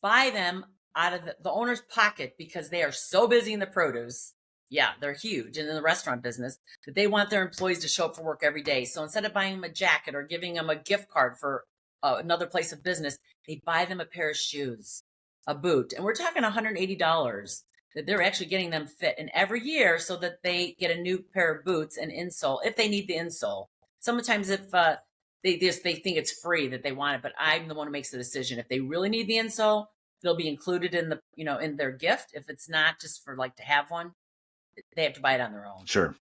buy them out of the owner's pocket because they are so busy in the produce. Yeah, they're huge and in the restaurant business that they want their employees to show up for work every day. So instead of buying them a jacket or giving them a gift card for another place of business, they buy them a pair of shoes, a boot. And we're talking $180 that they're actually getting them fit in every year so that they get a new pair of boots and insole if they need the insole. Sometimes if they think it's free that they want it, but I'm the one who makes the decision. If they really need the insole, they'll be included in in their gift. If it's not just for like to have one, they have to buy it on their own. Sure.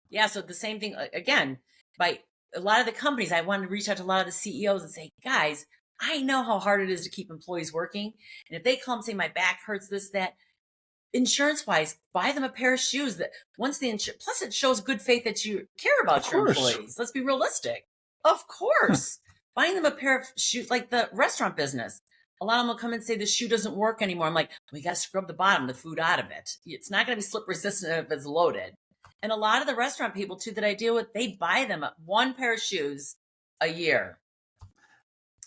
Yeah. So the same thing again, by a lot of the companies, I wanted to reach out to a lot of the CEOs and say, guys, I know how hard it is to keep employees working. And if they come and say my back hurts, this, that, insurance wise, buy them a pair of shoes that once plus it shows good faith that you care about your employees. Let's be realistic. Of course. Buying them a pair of shoes, like the restaurant business. A lot of them will come and say the shoe doesn't work anymore. I'm like, we got to scrub the bottom, the food out of it. It's not going to be slip resistant if it's loaded. And a lot of the restaurant people too that I deal with, they buy them one pair of shoes a year.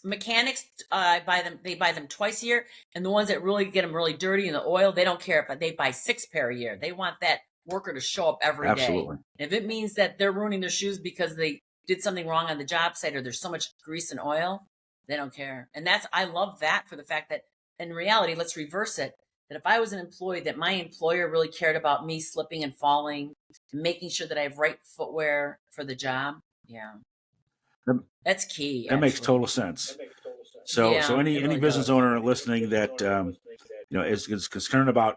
Mechanics, they buy them twice a year. And the ones that really get them really dirty in the oil, they don't care, but they buy 6 pair a year. They want that worker to show up every day. And if it means that they're ruining their shoes because they did something wrong on the job site or there's so much grease and oil, they don't care. And I love that for the fact that in reality, let's reverse it, that if I was an employee, that my employer really cared about me slipping and falling and making sure that I have right footwear for the job. Yeah. That's key. That makes total sense. So any business owner listening that is concerned about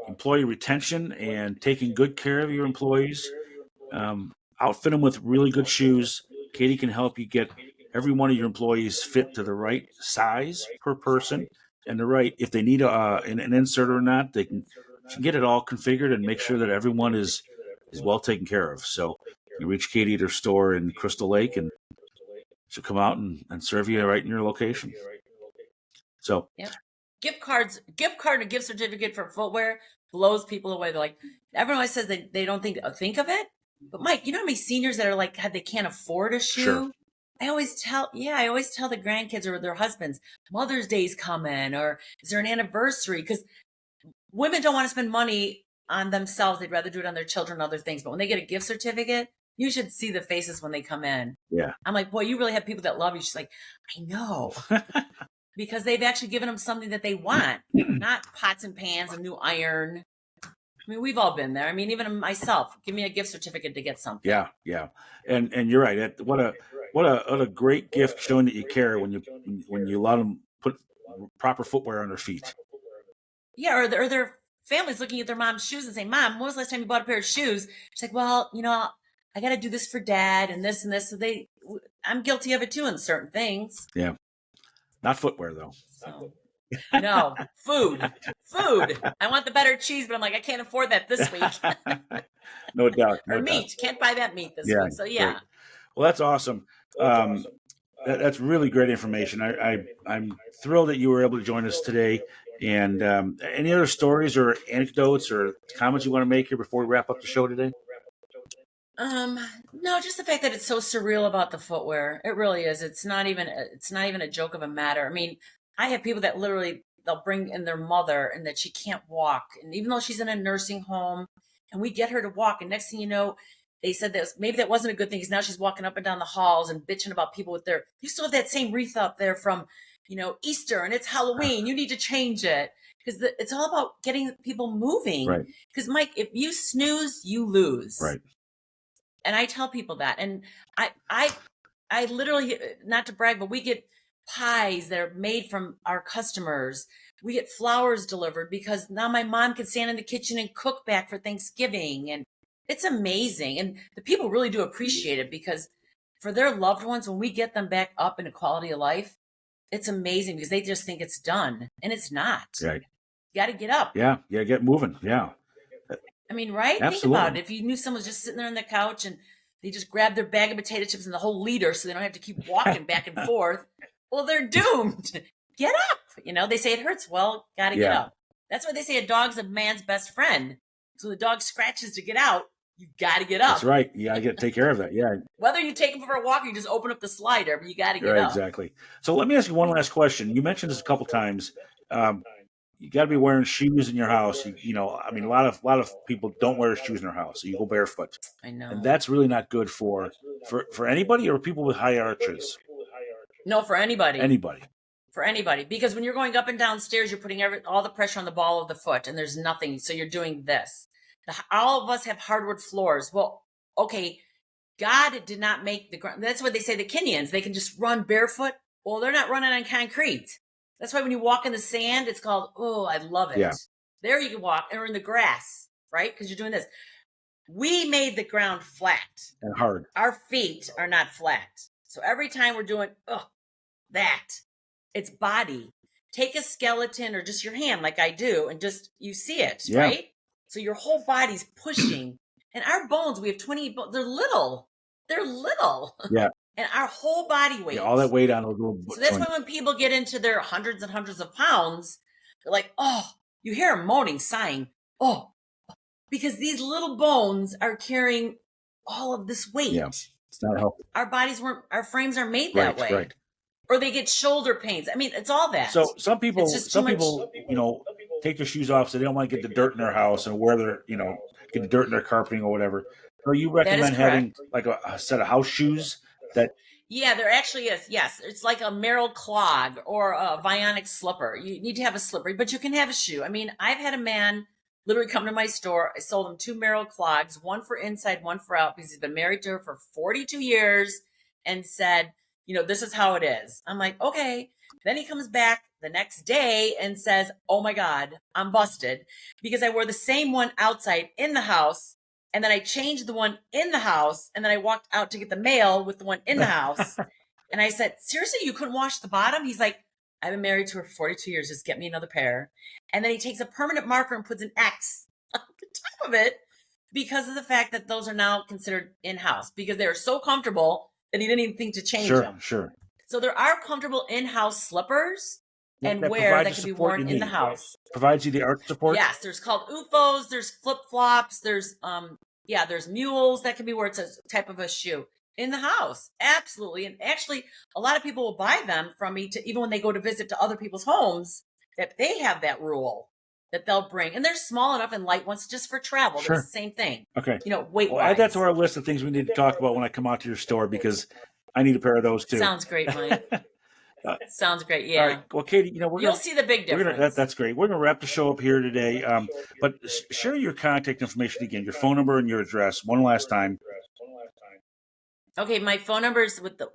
employee retention and taking good care of your employees, outfit them with really good shoes. Katie can help you get every one of your employees fit to the right size per person and the right, if they need an insert or not, she can get it all configured and make sure that everyone is well taken care of. So you reach Katie at her store in Crystal Lake and she'll come out and serve you right in your location. So gift card or gift certificate for footwear blows people away. They're like, everyone always says they don't think of it. But Mike, you know how many seniors that are like, they can't afford a shoe? Sure. I always tell the grandkids or their husbands, Mother's Day's coming, or is there an anniversary? Because women don't want to spend money on themselves. They'd rather do it on their children and other things. But when they get a gift certificate, you should see the faces when they come in. Yeah. I'm like, boy, you really have people that love you. She's like, I know. Because they've actually given them something that they want, not pots and pans, a new iron. I mean, we've all been there. I mean, even myself, give me a gift certificate to get something. Yeah. And you're right. What a great gift showing that you care when you let them put proper footwear on their feet. Yeah, or their families looking at their mom's shoes and saying, Mom, when was the last time you bought a pair of shoes? She's like, well, I got to do this for Dad and this and this. So I'm guilty of it too in certain things. Yeah. Not footwear though. So, no, food. I want the better cheese, but I'm like, I can't afford that this week. No doubt. Or meat. Can't buy that meat this week. So yeah. Great. Well, that's awesome. That's really great information. I'm thrilled that you were able to join us today. And any other stories or anecdotes or comments you want to make here before we wrap up the show today? No, just the fact that it's so surreal about the footwear. It really is. It's not even a joke of a matter. I mean, I have people that literally they'll bring in their mother and that she can't walk. And even though she's in a nursing home and we get her to walk, and next thing you know, they said that maybe that wasn't a good thing because now she's walking up and down the halls and bitching about people with you still have that same wreath up there from, Easter and it's Halloween. You need to change it. Because it's all about getting people moving. Right. Because Mike, if you snooze, you lose. Right. And I tell people that. And I literally, not to brag, but we get pies that are made from our customers. We get flowers delivered because now my mom can stand in the kitchen and cook back for Thanksgiving. And it's amazing. And the people really do appreciate it because for their loved ones, when we get them back up in a quality of life, it's amazing because they just think it's done. And it's not. Right. You got to get up. Yeah. Get moving. Yeah. I mean, right? Absolutely. Think about it. If you knew someone was just sitting there on the couch and they just grabbed their bag of potato chips and the whole liter so they don't have to keep walking back and forth, well, they're doomed. Get up. They say it hurts. Well, got to get up. That's why they say a dog's a man's best friend. So the dog scratches to get out. You got to get up. That's right. You got to take care of that. Yeah. Whether you take him for a walk or you just open up the slider, but you got to get up. Exactly. So let me ask you one last question. You mentioned this a couple times. You got to be wearing shoes in your house. A lot of people don't wear shoes in their house. So you go barefoot. I know. And that's really not good for anybody or people with high arches. No, for anybody. For anybody. Because when you're going up and down stairs, you're putting all the pressure on the ball of the foot and there's nothing. So you're doing this. All of us have hardwood floors. Well, okay, God did not make the ground. That's what they say, the Kenyans, they can just run barefoot. Well, they're not running on concrete. That's why when you walk in the sand, it's called, oh, I love it. Yeah. There you can walk, or in the grass, right? Because you're doing this. We made the ground flat. And hard. Our feet are not flat. So every time we're doing that, it's body. Take a skeleton or just your hand like I do, and just, you see it, right? So your whole body's pushing. And our bones, we have 28 bones. They're little. Yeah. And our whole body weight. Yeah, all that weight on a little. So that's why when people get into their hundreds and hundreds of pounds, they're like, oh, you hear them moaning, sighing. Oh, because these little bones are carrying all of this weight. Yeah, it's not healthy. Our frames aren't made that way. Right. Or they get shoulder pains. I mean, it's all that. So some people, people, take their shoes off so they don't want to get the dirt in their house and wear their, get the dirt in their carpeting or whatever. So you recommend having like a set of house shoes that. Yeah, there actually is. Yes, it's like a Merrill clog or a Vionic slipper. You need to have a slipper, but you can have a shoe. I mean, I've had a man literally come to my store. I sold him 2 Merrill clogs, one for inside, one for out, because he's been married to her for 42 years and said, this is how it is. I'm like, okay. Then he comes back the next day and says, oh my God, I'm busted because I wore the same one outside in the house. And then I changed the one in the house. And then I walked out to get the mail with the one in the house. And I said, seriously, you couldn't wash the bottom? He's like, I've been married to her for 42 years. Just get me another pair. And then he takes a permanent marker and puts an X on the top of it because of the fact that those are now considered in-house because they were so comfortable that he didn't even think to change them. Sure. So there are comfortable in-house slippers and wear that can be worn in the house. Provides you the arch support? Yes, there's called UFOs, there's flip-flops, there's there's mules that can be worn. It's a type of a shoe in the house. Absolutely. And actually, a lot of people will buy them from me even when they go to visit to other people's homes, that they have that rule that they'll bring. And they're small enough and light ones just for travel. Sure. It's the same thing. Okay. Weight-wise. Add that to our list of things we need to talk about when I come out to your store because I need a pair of those too. Sounds great, Mike. Sounds great. Yeah. All right. Well, Katie, you'll see the big difference. That's great. We're going to wrap the show up here today. But share your contact information again, your phone number and your address one last time. Okay. My phone number is with the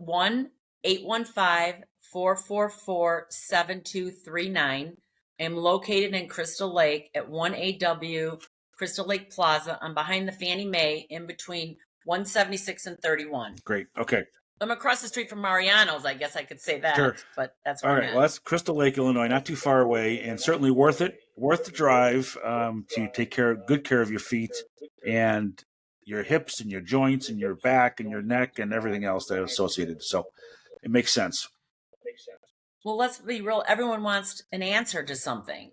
1-815-444-7239. I'm located in Crystal Lake at 1AW Crystal Lake Plaza. I'm behind the Fannie Mae in between 176 and 31. Great. Okay. I'm across the street from Mariano's. I guess I could say that, sure. But that's where all right. Well, that's Crystal Lake, Illinois, not too far away, and certainly worth the drive to take good care of your feet and your hips and your joints and your back and your neck and everything else that is associated. So it makes sense. Well, let's be real. Everyone wants an answer to something,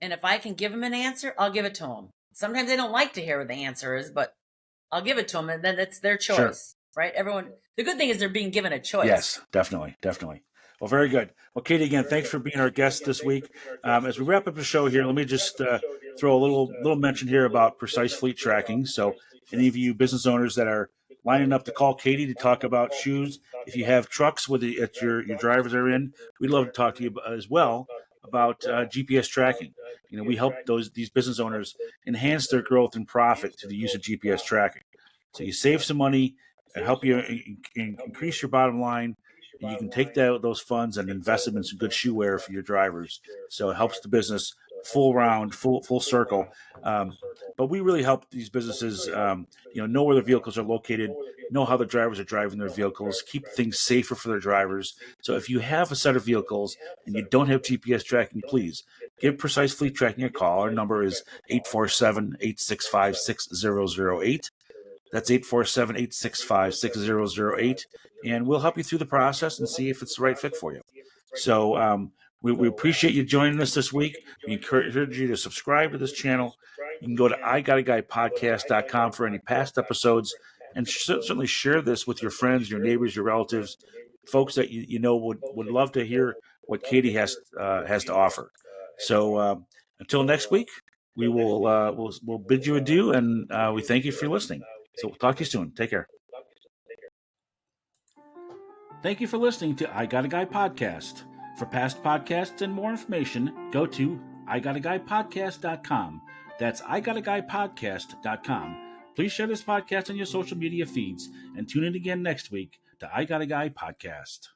and if I can give them an answer, I'll give it to them. Sometimes they don't like to hear what the answer is, but I'll give it to them, and then it's their choice. Sure. Right? The good thing is they're being given a choice. Yes, definitely. Well, very good. Well, Katie, again, thanks for being our guest this week. As we wrap up the show here, let me just throw a little mention here about precise fleet tracking. So any of you business owners that are lining up to call Katie to talk about shoes, if you have trucks with your drivers are in, we'd love to talk to you as well about GPS tracking. We help these business owners enhance their growth and profit through the use of GPS tracking. So you save some money, help you increase your bottom line, and you can take those funds and invest them in some good shoe wear for your drivers. So it helps the business full circle. But we really help these businesses, know where their vehicles are located, know how the drivers are driving their vehicles, keep things safer for their drivers. So if you have a set of vehicles and you don't have GPS tracking, please give Precise Fleet Tracking a call. Our number is 847-865-6008. That's 847-865-6008. And we'll help you through the process and see if it's the right fit for you. So we appreciate you joining us this week. We encourage you to subscribe to this channel. You can go to iGotAGuyPodcast.com for any past episodes, and certainly share this with your friends, your neighbors, your relatives, folks that would love to hear what Katie has to offer. So until next week, we will we'll bid you adieu, and we thank you for listening. So we'll talk to you soon. Take care. Thank you for listening to I Got a Guy Podcast. For past podcasts and more information, go to iGotAGuyPodcast.com. That's iGotAGuyPodcast.com. Please share this podcast on your social media feeds and tune in again next week to I Got a Guy Podcast.